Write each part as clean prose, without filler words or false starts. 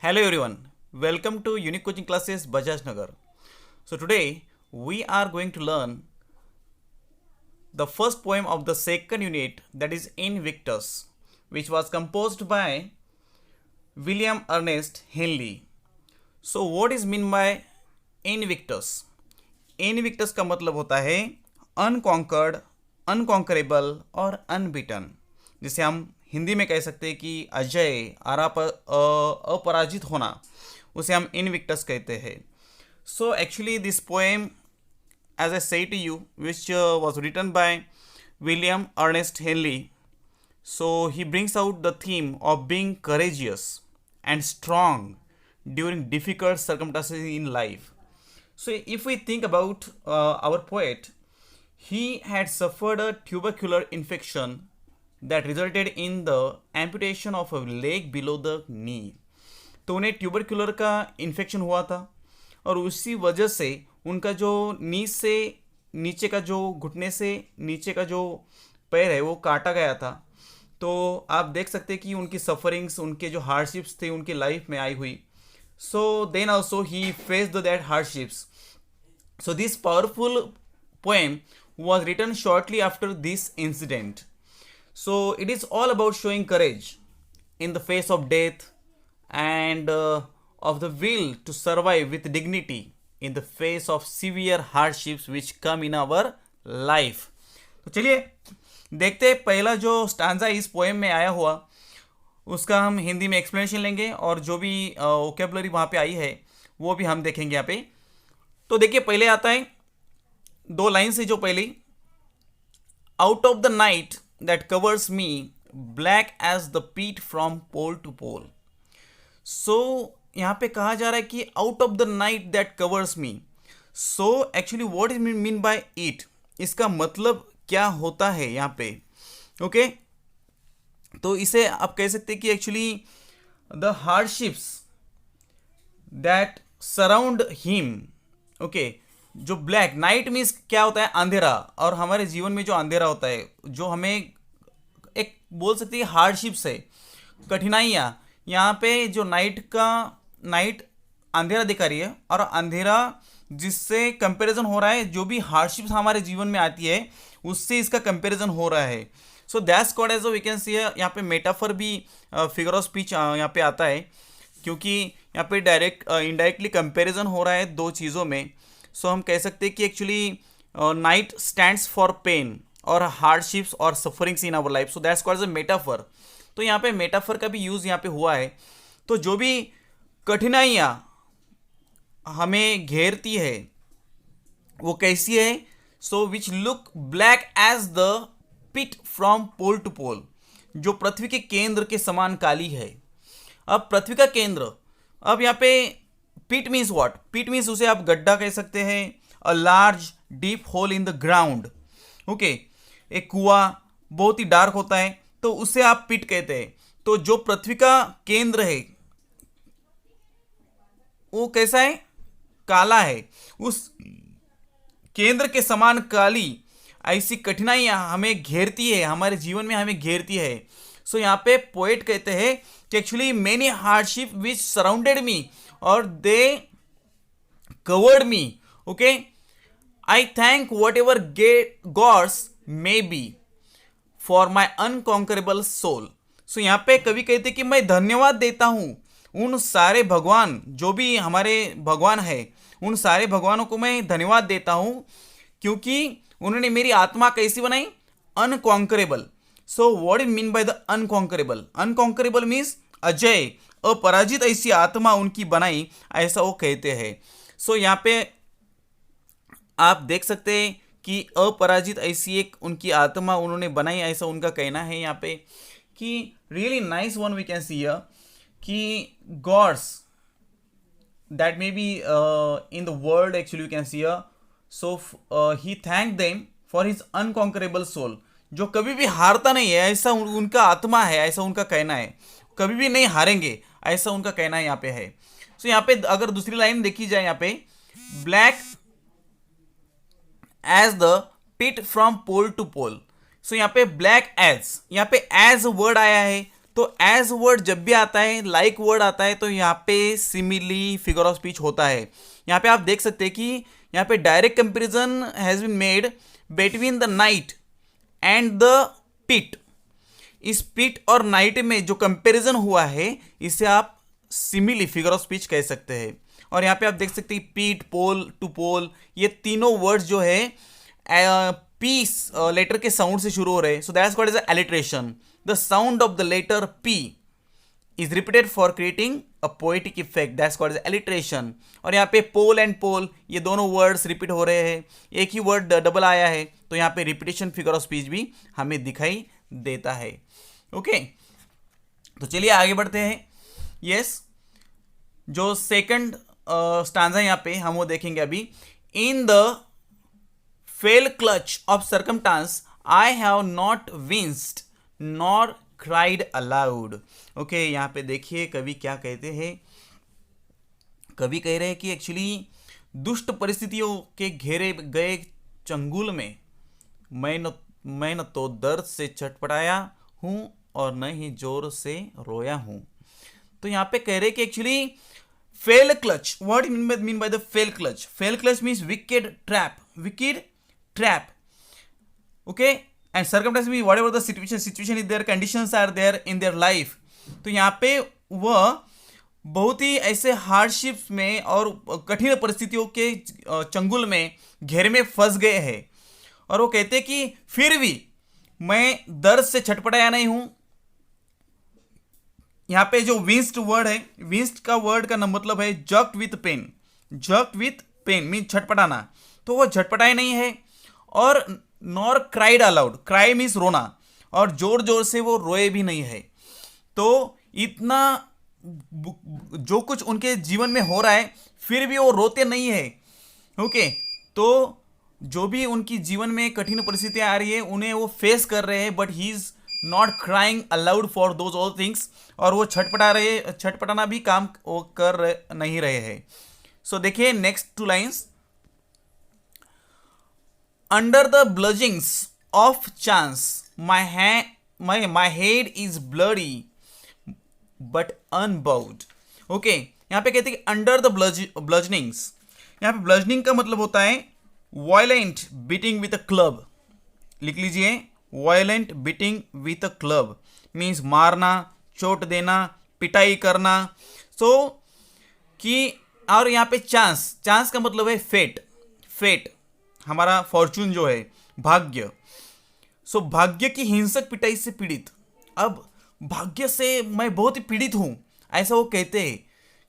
Hello everyone, welcome to Unique Coaching Classes Bajaj Nagar. So today we are going to learn the first poem of the second unit, that is Invictus, which was composed by William Ernest Henley. So what is meant by Invictus? Invictus का मतलब होता है unconquered, unconquerable और unbeaten, जिसे हम हिंदी में कह सकते हैं कि अजय अपराजित होना, उसे हम इनविक्टस कहते हैं. So actually this poem, as I say to you, which was written by William Ernest Henley. So he brings out the theme of being courageous and strong during difficult circumstances in life. So if we think about our poet, he had suffered a tubercular infection that resulted in the amputation of a leg below the knee. तो उन्हें tubercular का infection हुआ था और उसी वजह से उनका जो नी से नीचे का जो घुटने से नीचे का जो पैर है वो काटा गया था. तो आप देख सकते हैं कि उनकी सफरिंग्स, उनके जो हार्डशिप्स थे उनकी लाइफ में आई हुई. So then also he faced that hardships. So this powerful poem was written shortly after this incident. So it is all about showing courage in the face of death and of the will to survive with dignity in the face of severe hardships which come in our life. तो चलिए देखते हैं पहला जो stanza इस poem में आया हुआ उसका हम हिंदी में एक्सप्लेनेशन लेंगे और जो भी वोकेबलरी वहाँ पे आई है वो भी हम देखेंगे यहाँ पे. तो देखिए पहले आता है दो लाइन से जो पहले, out of the night that covers me black as the pit from pole to pole. So यहाँ पे कहा जा रहा है कि out of the night that covers me. So actually what is mean by it, इसका मतलब क्या होता है यहाँ पे. ओके तो इसे आप कह सकते हैं कि actually the hardships that surround him. Okay जो ब्लैक, नाइट मीन्स क्या होता है, अंधेरा. और हमारे जीवन में जो अंधेरा होता है, जो हमें एक बोल सकते हैं हार्डशिप्स है, कठिनाइयाँ, यहाँ पे जो नाइट अंधेरा दिखा रही है और अंधेरा जिससे कंपैरिजन हो रहा है, जो भी हार्डशिप्स हमारे जीवन में आती है उससे इसका कंपैरिजन हो रहा है. So that's called as we can see. यहाँ पे मेटाफर भी, फिगर ऑफ स्पीच यहाँ पे आता है क्योंकि यहाँ पे डायरेक्ट इनडायरेक्टली कंपैरिजन हो रहा है दो चीज़ों में. सो हम कह सकते हैं कि actually night stands for pain और हार्डशिप्स और sufferings in our life. So that's called as a metaphor. तो यहाँ पे मेटाफर का भी यूज़ यहाँ पे हुआ है. तो जो भी कठिनाइयाँ हमें घेरती है वो कैसी है. So which look black as the pit from pole to pole, जो पृथ्वी के केंद्र के समान काली है. अब पृथ्वी का केंद्र, अब यहाँ पे पिट मीन्स व्हाट, पिट मीन्स उसे आप गड्ढा कह सकते हैं, a large deep whole in the ground. Okay एक कुआं बहुत ही डार्क होता है तो उसे आप पिट कहते हैं. तो जो पृथ्वी का केंद्र है वो कैसा है, काला है. उस केंद्र के समान काली ऐसी कठिनाइयां हमें घेरती है, हमारे जीवन में हमें घेरती है. सो यहाँ पे पोएट कहते हैं कि actually many hardship which surrounded me और they covered me. Okay I thank whatever gods may be for my unconquerable soul. So यहाँ पे कवि कहते कि मैं धन्यवाद देता हूँ उन सारे भगवान, जो भी हमारे भगवान है, उन सारे भगवानों को मैं धन्यवाद देता हूँ क्योंकि उन्होंने मेरी आत्मा कैसी बनाई, unconquerable. So what is mean by the unconquerable, unconquerable means Ajay, अपराजित ऐसी आत्मा उनकी बनाई, ऐसा वो कहते हैं. सो यहाँ पे आप देख सकते हैं कि अपराजित ऐसी एक उनकी आत्मा उन्होंने बनाई, ऐसा उनका कहना है यहाँ पे. कि really nice one we can see here कि gods that may be in the world actually we can see here. So he thank them for his unconquerable soul, जो कभी भी हारता नहीं है, ऐसा उनका आत्मा है, ऐसा उनका कहना है. कभी भी नहीं हारेंगे, ऐसा उनका कहना यहाँ पे है. सो यहाँ पे अगर दूसरी लाइन देखी जाए, यहाँ पे black as the pit from pole to pole. So यहाँ पे ब्लैक एज, यहाँ पे एज वर्ड आया है तो एज वर्ड जब भी आता है, लाइक वर्ड आता है, तो यहाँ पे सिमिली फिगर ऑफ स्पीच होता है। यहाँ पे आप देख सकते हैं कि यहाँ पे direct comparison has been made between the night and the pit. इस पिट और नाइट में जो कंपैरिजन हुआ है, इसे आप सिमिली फिगर ऑफ स्पीच कह सकते हैं। और यहाँ पे आप देख सकते हैं पीट, पोल, टू पोल, ये तीनों वर्ड्स जो है पी लेटर के साउंड से शुरू हो रहे हैं। So that's called as alliteration. The sound of the letter P is repeated for creating a poetic effect, that's called as alliteration. और यहाँ पे पोल एंड पोल, ये दोनों वर्ड्स रिपीट हो रहे हैं, एक ही वर्ड डबल आया है, तो यहाँ पे रिपीटेशन फिगर ऑफ स्पीच भी हमें दिखाई देता है। ओके, तो चलिए आगे बढ़ते हैं। यस, जो सेकंड स्टांजा यहाँ पे हम वो देखेंगे अभी। In the fell clutch of circumstance I have not विंस्ड nor cried allowed. Okay, यहाँ पे देखिए कवि क्या कहते हैं। कवि कह रहे हैं कि एक्चुअली दुष्ट परिस्थितियों के घेरे गए चंगुल में मैं न तो दर्द से छटपटाया हूं और न ही जोर से रोया हूं। तो यहाँ पे कह रहे कि actually fell clutch, what mean by the fell clutch? Fell clutch means wicked trap. Okay, and circumstance mean whatever the situation is there, conditions are there in their life. तो यहाँ पे वह बहुत ही ऐसे हार्डशिप्स में और कठिन परिस्थितियों के चंगुल में, घेरे में फंस गए हैं। और वो कहते हैं कि फिर भी मैं दर्द से छटपटाया नहीं हूं। यहां पे जो विंस्ड वर्ड है, विंस्ड का वर्ड का मतलब है jerked with pain. Jerked with pain mean छटपटाना, तो वो छटपटाए नहीं है। और nor cried aloud, cry means रोना, और जोर जोर से वो रोए भी नहीं है। तो इतना जो कुछ उनके जीवन में हो रहा है, फिर भी वो रोते नहीं है। ओके, तो जो भी उनकी जीवन में कठिन परिस्थितियां आ रही है, उन्हें वो फेस कर रहे हैं, but he is not crying allowed for those all things. और वो छटपटाना भी काम वो नहीं रहे हैं। सो देखिए next two lines. Under the bludgeonings of chance my head is bloody but unbowed. Okay, यहां पे कहते हैं कि अंडर द ब्लजनिंग्स। यहां पे ब्लजनिंग का मतलब होता है violent beating with a club. लिख लीजिए, violent beating with a club means मारना, चोट देना, पिटाई करना। सो कि और यहाँ पे चांस का मतलब है फेट, हमारा फॉर्चून जो है, भाग्य। सो भाग्य की हिंसक पिटाई से पीड़ित। अब भाग्य से मैं बहुत ही पीड़ित हूं, ऐसा वो कहते हैं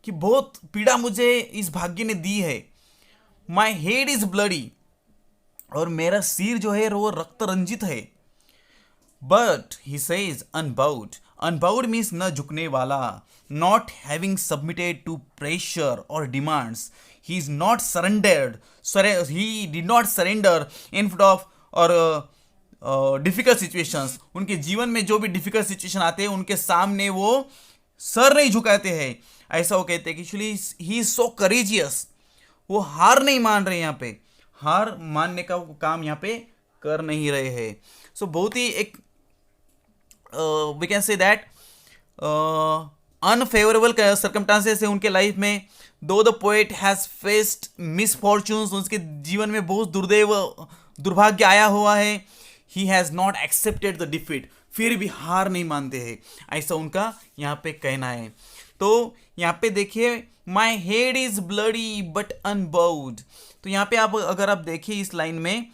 कि बहुत पीड़ा मुझे इस भाग्य ने दी है। माई हेड इज ब्लडी, और मेरा सिर जो है वो रक्त रंजित है। But he says unbowed means न झुकने वाला, not having submitted to pressure और demands. He is not surrendered, he did not surrender in front of और डिफिकल्ट सिचुएशंस। उनके जीवन में जो भी डिफिकल्ट सिचुएशन आते हैं, उनके सामने वो सर नहीं झुकाते हैं। ऐसा वो कहते हैं कि actually he is so courageous, वो हार नहीं मान रहे, यहाँ पे हार मानने का काम यहाँ पे कर नहीं रहे हैं। सो बहुत ही एक we can say that unfavorable circumstances है उनके लाइफ में। Though the poet has faced misfortunes, उसके जीवन में बहुत दुर्भाग्य आया हुआ है। He has not accepted the defeat, फिर भी हार नहीं मानते हैं, ऐसा उनका यहाँ पे कहना है। तो यहाँ पे देखिए माई head is bloody but unbowed. तो यहाँ पे आप अगर आप देखिए इस लाइन में,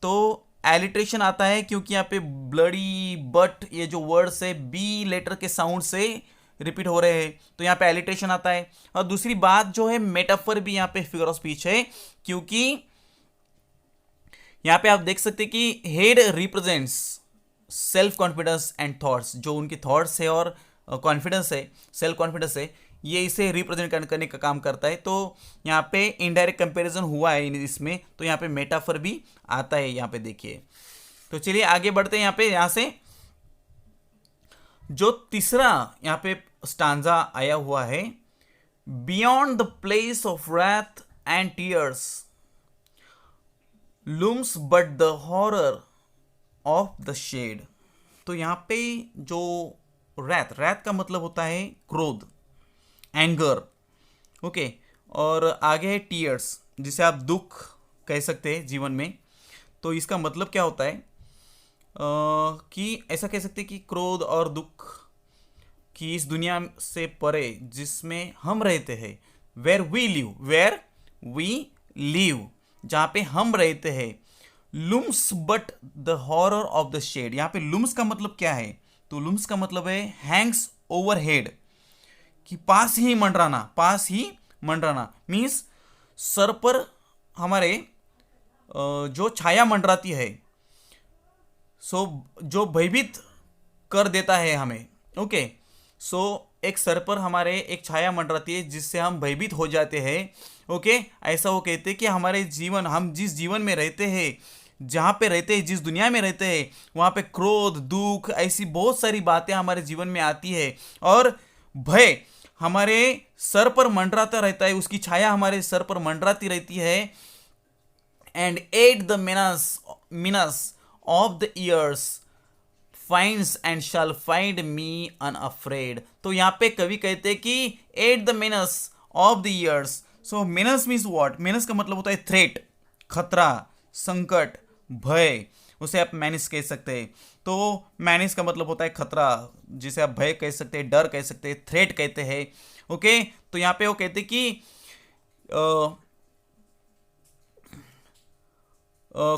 तो एलिट्रेशन आता है, क्योंकि यहाँ पे ब्लडी बट ये जो वर्ड्स है बी लेटर के साउंड से रिपीट हो रहे हैं, तो यहाँ पे एलिट्रेशन आता है। और दूसरी बात जो है, मेटाफर भी यहाँ पे फिगर ऑफ स्पीच है, क्योंकि यहाँ पे आप देख सकते हैं कि head represents self confidence and thoughts. जो उनके थॉट्स है और कॉन्फिडेंस है, सेल्फ कॉन्फिडेंस है, ये इसे रिप्रेजेंट करने का काम करता है। तो यहाँ पे इनडायरेक्ट कंपैरिजन हुआ है इसमें, तो यहाँ पे मेटाफर भी आता है, यहाँ पे देखिए। तो चलिए आगे बढ़ते हैं। यहाँ से जो तीसरा यहाँ पे स्टांजा आया हुआ है, beyond the place of wrath and tears looms but the horror of the shade. तो यहाँ पे जो रैथ, रैथ का मतलब होता है क्रोध, एंगर। ओके, और आगे है टीयर्स, जिसे आप दुख कह सकते हैं जीवन में। तो इसका मतलब क्या होता है कि ऐसा कह सकते हैं कि क्रोध और दुख कि इस दुनिया से परे जिसमें हम रहते हैं, वेर वी लिव, जहाँ पे हम रहते हैं, looms but the horror of the shade. यहाँ पे लुम्स का मतलब क्या है? तो लुम्स का मतलब है हैंग्स ओवर हेड, कि पास ही मंडराना मीन्स सर पर हमारे जो छाया मंडराती है, सो जो भयभीत कर देता है हमें। ओके, सो एक सर पर हमारे एक छाया मंडराती है जिससे हम भयभीत हो जाते हैं। ओके, ऐसा वो कहते हैं कि हमारे जीवन, हम जिस जीवन में रहते हैं, जहाँ पे रहते हैं, जिस दुनिया में रहते हैं, वहाँ पे क्रोध, दुख, ऐसी बहुत सारी बातें हमारे जीवन में आती है, और भय हमारे सर पर मंडराता रहता है, उसकी छाया हमारे सर पर मंडराती रहती है। And at the मीनस of the years finds and shall find me unafraid। तो यहाँ पे कवि कहते हैं कि at the menace of the years। So menace means what? menace का मतलब होता है थ्रेट, खतरा, संकट, भय, उसे आप menace कह सकते हैं। तो menace का मतलब होता है खतरा, जिसे आप भय कह सकते हैं, डर कह सकते हैं, थ्रेट कहते हैं। ओके, तो यहाँ पे वो कहते हैं कि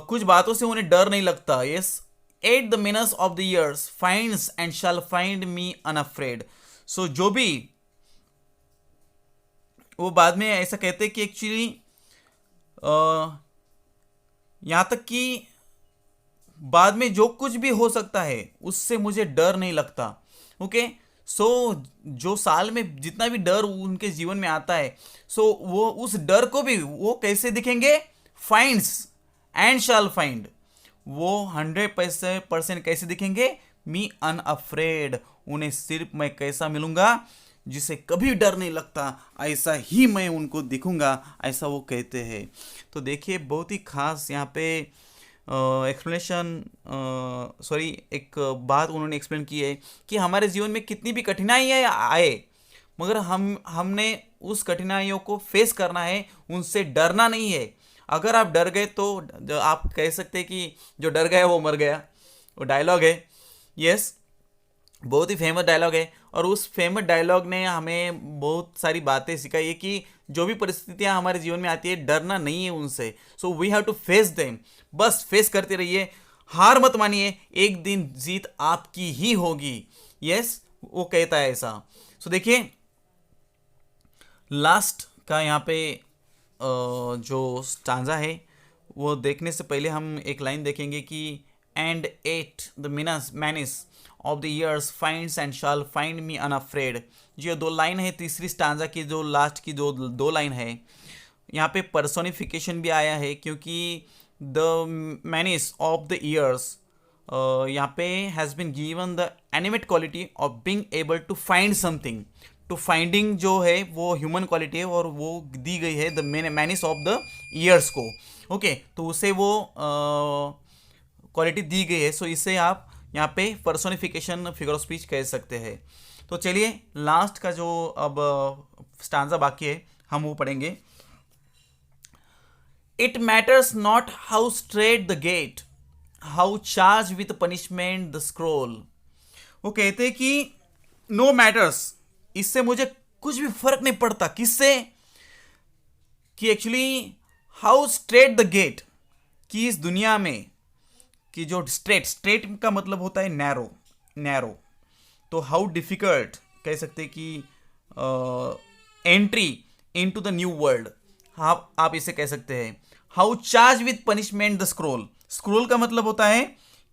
कुछ बातों से उन्हें डर नहीं लगता। Yes, at the menace of the years finds and shall find me unafraid। सो जो भी वो बाद में ऐसा कहते हैं कि एक्चुअली यहाँ तक कि बाद में जो कुछ भी हो सकता है उससे मुझे डर नहीं लगता। ओके, सो जो साल में जितना भी डर उनके जीवन में आता है, सो वो उस डर को भी वो कैसे दिखेंगे? फाइंड्स एंड शैल फाइंड, वो 100% कैसे दिखेंगे? मी अनअफ्रेड, उन्हें सिर्फ मैं कैसा मिलूंगा? जिसे कभी डर नहीं लगता, ऐसा ही मैं उनको दिखूंगा, ऐसा वो कहते हैं। तो देखिए, बहुत ही खास यहाँ पे एक्सप्लेनेशन, सॉरी, एक बात उन्होंने एक्सप्लेन की है कि हमारे जीवन में कितनी भी कठिनाइयाँ आए, मगर हमने उस कठिनाइयों को फेस करना है, उनसे डरना नहीं है। अगर आप डर गए तो आप कह सकते हैं कि जो डर गया वो मर गया, वो डायलॉग है। यस, बहुत ही फेमस डायलॉग है, और उस फेमस डायलॉग ने हमें बहुत सारी बातें सिखाई है कि जो भी परिस्थितियां हमारे जीवन में आती है, डरना नहीं है उनसे। So we have to face them, बस फेस करते रहिए, हार मत मानिए, एक दिन जीत आपकी ही होगी। यस, वो कहता है ऐसा। सो देखिए, लास्ट का यहाँ पे जो स्टांजा है वो देखने से पहले हम एक लाइन देखेंगे कि and at the menace of the years finds and shall find me unafraid. जो दो लाइन है तीसरी स्टांजा की, जो लास्ट की दो लाइन है, यहाँ पे पर्सोनिफिकेशन भी आया है, क्योंकि the menace of the years यहाँ पे has been given the animate quality of being able to find something. To finding जो है वो ह्यूमन क्वालिटी है, और वो दी गई है the menace of the years को। ओके, तो उसे वो क्वालिटी दी गई है। सो इसे आप यहाँ पे पर्सोनिफिकेशन फिगर ऑफ स्पीच कह सकते हैं। तो चलिए, लास्ट का जो अब स्टांजा बाकी है हम वो पढ़ेंगे। It matters not how strait the gate, how charge with punishment the scroll. वो कहते हैं कि नो मैटर्स, इससे मुझे कुछ भी फर्क नहीं पड़ता। किससे? कि एक्चुअली हाउ स्ट्रेट द गेट, कि इस दुनिया में कि जो स्ट्रेट का मतलब होता है नैरो, तो हाउ डिफिकल्ट कह सकते हैं कि entry into the new world, आप इसे कह सकते हैं। How charge with punishment the scroll का मतलब होता है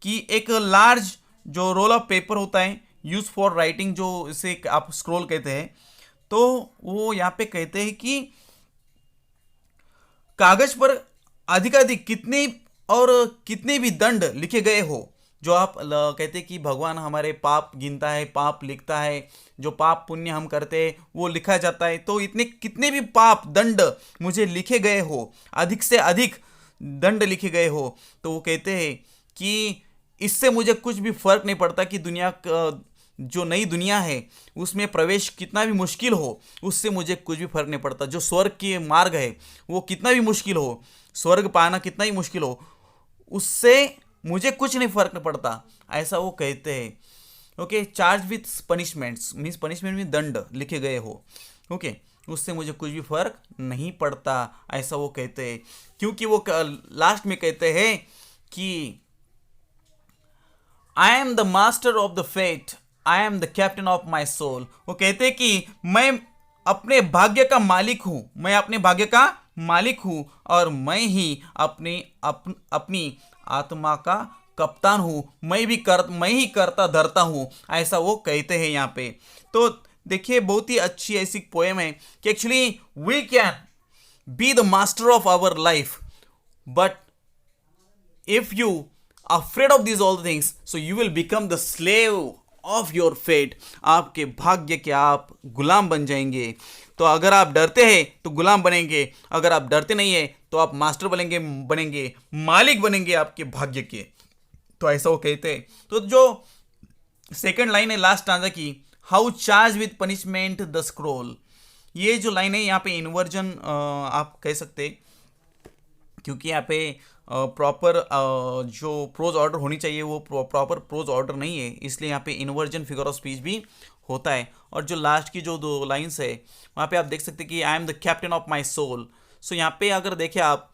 कि एक लार्ज जो रोल ऑफ पेपर होता है यूज फॉर राइटिंग, जो इसे आप स्क्रोल कहते हैं। तो वो यहाँ पे कहते हैं कि कागज पर अधिकाधिक कितने भी दंड लिखे गए हो, जो आप कहते हैं कि भगवान हमारे पाप गिनता है, पाप लिखता है, जो पाप पुण्य हम करते हैं वो लिखा जाता है। तो इतने कितने भी पाप दंड मुझे लिखे गए हो, अधिक से अधिक दंड लिखे गए हो, तो वो कहते हैं कि इससे मुझे कुछ भी फर्क नहीं पड़ता कि जो नई दुनिया है उसमें प्रवेश कितना भी मुश्किल हो, उससे मुझे कुछ भी फर्क नहीं पड़ता। जो स्वर्ग के मार्ग है वो कितना भी मुश्किल हो, स्वर्ग पाना कितना ही मुश्किल हो, उससे मुझे कुछ नहीं फर्क नहीं पड़ता, ऐसा वो कहते हैं। Okay, charge with punishments means punishment में दंड लिखे गए हो, ओके, उससे मुझे कुछ भी फर्क नहीं पड़ता, ऐसा वो कहते हैं। क्योंकि वो लास्ट में कहते हैं कि I am the master of the fate, I am the captain of my soul. वो कहते हैं कि मैं अपने भाग्य का मालिक हूं, मैं अपने भाग्य का मालिक हूं और मैं ही अपनी आत्मा का कप्तान हूं, मैं ही करता धरता हूं, ऐसा वो कहते हैं यहाँ पे। तो देखिए, बहुत ही अच्छी ऐसी पोएम है कि actually we can be the master of our life, but if you afraid of these all things, so you will become the slave of your fate। आपके भाग्य के आप गुलाम बन जाएंगे। तो अगर आप डरते हैं तो गुलाम बनेंगे, अगर आप डरते नहीं है तो आप मास्टर बनेंगे, मालिक बनेंगे आपके भाग्य के। तो ऐसा वो कहते हैं। तो जो सेकंड लाइन है लास्ट स्टांजा की, how charge with punishment the scroll, ये जो लाइन है यहाँ पे इन्वर्जन आप कह सकते हैं, क्योंकि यहाँ पे प्रॉपर जो प्रोज ऑर्डर होनी चाहिए वो प्रॉपर प्रोज ऑर्डर नहीं है, इसलिए यहाँ पे इन्वर्जन फिगर ऑफ स्पीच भी होता है। और जो लास्ट की जो 2 लाइन्स है वहाँ पे आप देख सकते हैं कि I am the captain of my soul. So यहाँ पे अगर देखें आप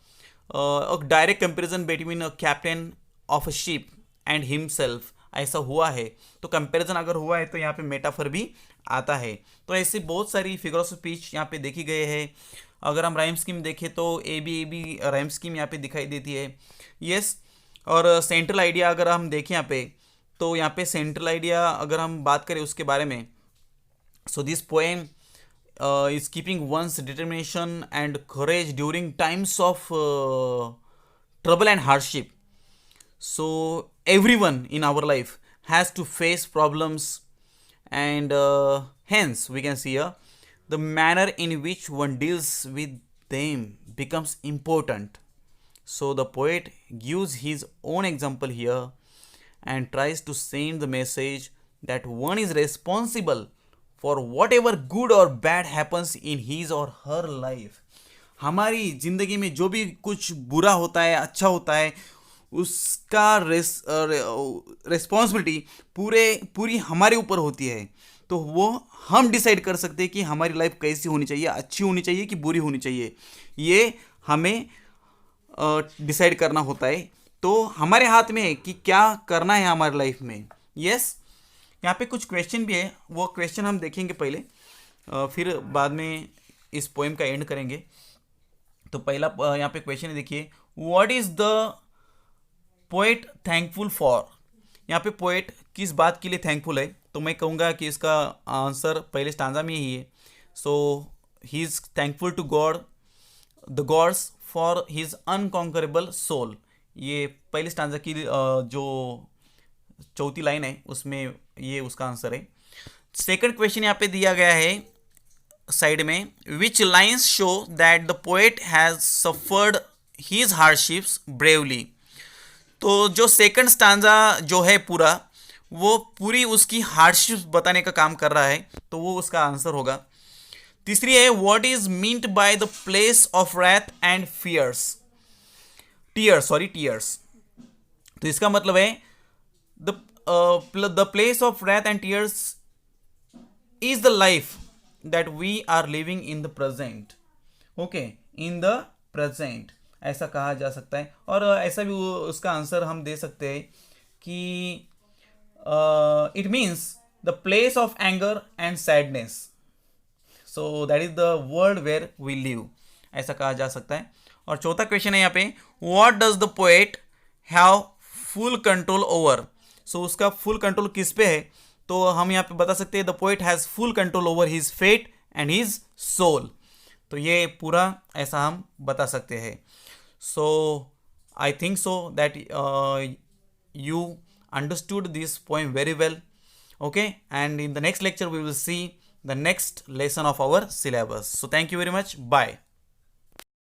direct comparison between a captain of a ship and himself ऐसा हुआ है, तो कंपैरिजन अगर हुआ है तो यहाँ पे मेटाफर भी आता है। तो ऐसे बहुत सारी फिगर ऑफ स्पीच यहाँ पे देखी गए हैं। अगर हम राइम स्कीम देखें तो ए बी राइम स्कीम यहाँ पे दिखाई देती है, यस। और सेंट्रल आइडिया अगर हम देखें यहाँ पे, तो यहाँ पे सेंट्रल आइडिया अगर हम बात करें उसके बारे में, so this poem is keeping one's determination and courage during times of trouble and hardship. So everyone in our life has to face problems, and hence we can see the manner in which one deals with them becomes important. So the poet gives his own example here and tries to send the message that one is responsible for whatever good or bad happens in his or her life। हमारी ज़िंदगी में जो भी कुछ बुरा होता है अच्छा होता है, उसका रिस्पॉन्सिबिलिटी पूरी हमारे ऊपर होती है। तो वो हम डिसाइड कर सकते हैं कि हमारी लाइफ कैसी होनी चाहिए, अच्छी होनी चाहिए कि बुरी होनी चाहिए, ये हमें डिसाइड करना होता है। तो हमारे हाथ में है कि क्या करना है हमारी लाइफ में। यस, यहाँ पे कुछ क्वेश्चन भी है, वो क्वेश्चन हम देखेंगे पहले, फिर बाद में इस पोएम का एंड करेंगे। तो पहला यहाँ पे क्वेश्चन है, देखिए, what is the poet thankful for. यहाँ पे पोएट किस बात के लिए थैंकफुल है, तो मैं कहूँगा कि इसका आंसर पहले स्टांजा में ही है। So he is thankful to god the gods for his unconquerable soul. ये पहले स्टांजा की जो चौथी लाइन है उसमें ये उसका आंसर है। सेकंड क्वेश्चन यहाँ पे दिया गया है साइड में, which lines show that the poet has suffered his hardships bravely. तो जो सेकंड स्टांजा जो है पूरा, वो पूरी उसकी हार्डशिप्स बताने का काम कर रहा है, तो वो उसका आंसर होगा। तीसरी है, what is meant by the place of wrath and tears. तो इसका मतलब है the place of wrath and tears is the life that we are living in the present. Okay, in the present ऐसा कहा जा सकता है। और ऐसा भी उसका आंसर हम दे सकते हैं कि it means the place of anger and sadness, so that is the world where we live, ऐसा कहा जा सकता है। और चौथा क्वेश्चन है यहाँ पे, what does the poet have full control over. So उसका फुल कंट्रोल किस पे है, तो हम यहाँ पे बता सकते हैं the poet has full control over his fate and his soul. तो ये पूरा ऐसा हम बता सकते हैं। So I think so that you understood this poem very well. Okay, and in the next lecture we will see the next lesson of our syllabus. So thank you very much. Bye.